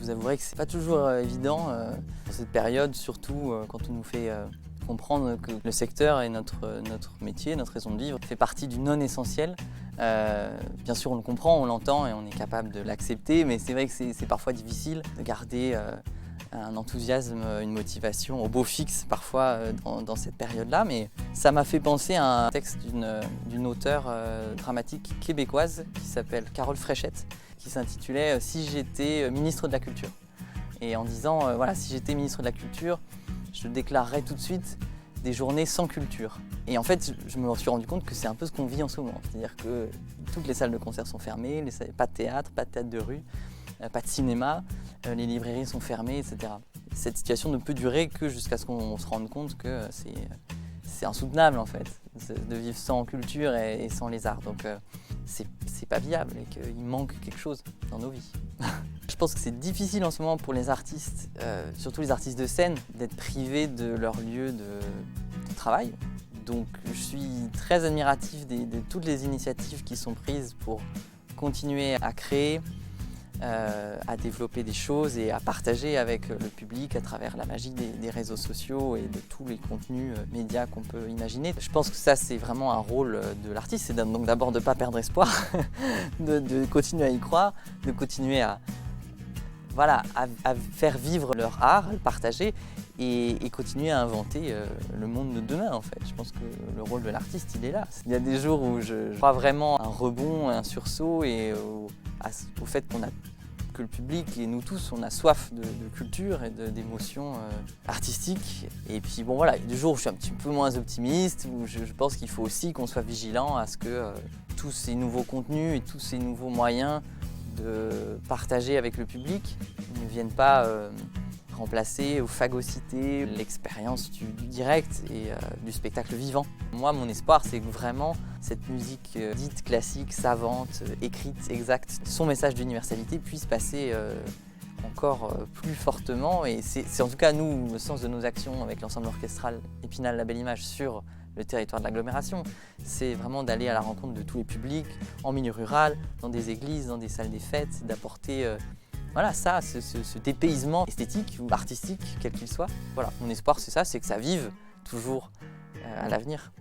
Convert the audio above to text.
vous avouerai que c'est pas toujours évident dans cette période, surtout quand on nous fait comprendre que le secteur et notre métier, notre raison de vivre, fait partie du non essentiel. Bien sûr, on le comprend, on l'entend et on est capable de l'accepter, mais c'est vrai que c'est parfois difficile de garder un enthousiasme, une motivation au beau fixe parfois dans cette période-là. Mais ça m'a fait penser à un texte d'une auteure dramatique québécoise qui s'appelle Carole Fréchette, qui s'intitulait « Si j'étais ministre de la Culture ». Et en disant, voilà, si j'étais ministre de la Culture, je déclarerais tout de suite des journées sans culture. Et en fait, je me suis rendu compte que c'est un peu ce qu'on vit en ce moment. C'est-à-dire que toutes les salles de concert sont fermées, pas de théâtre de rue, pas de cinéma, les librairies sont fermées, etc. Cette situation ne peut durer que jusqu'à ce qu'on se rende compte que c'est insoutenable en fait, de vivre sans culture et sans les arts. Donc c'est pas viable et qu'il manque quelque chose dans nos vies. Je pense que c'est difficile en ce moment pour les artistes, surtout les artistes de scène, d'être privés de leur lieu de travail. Donc je suis très admiratif de toutes les initiatives qui sont prises pour continuer à créer, à développer des choses et à partager avec le public à travers la magie des réseaux sociaux et de tous les contenus médias qu'on peut imaginer. Je pense que ça, c'est vraiment un rôle de l'artiste, c'est donc d'abord de ne pas perdre espoir, de continuer à y croire, de continuer à faire vivre leur art, à le partager et continuer à inventer le monde de demain en fait. Je pense que le rôle de l'artiste, il est là. Il y a des jours où je crois vraiment à un rebond, un sursaut et au fait que le public et nous tous, on a soif de culture et d'émotions artistiques. Et puis bon voilà, il y a des jours où je suis un petit peu moins optimiste, où je pense qu'il faut aussi qu'on soit vigilant à ce que tous ces nouveaux contenus et tous ces nouveaux moyens de partager avec le public ne viennent pas remplacer ou phagocyter l'expérience du direct et du spectacle vivant. Moi, mon espoir, c'est que vraiment cette musique dite classique, savante, écrite, exacte, son message d'universalité puisse passer encore plus fortement. Et c'est en tout cas, nous, le sens de nos actions avec l'ensemble orchestral Épinal La Belle Image sur le territoire de l'agglomération, c'est vraiment d'aller à la rencontre de tous les publics, en milieu rural, dans des églises, dans des salles des fêtes, d'apporter voilà, ça, ce dépaysement esthétique ou artistique, quel qu'il soit. Voilà, mon espoir, c'est ça, c'est que ça vive toujours à l'avenir.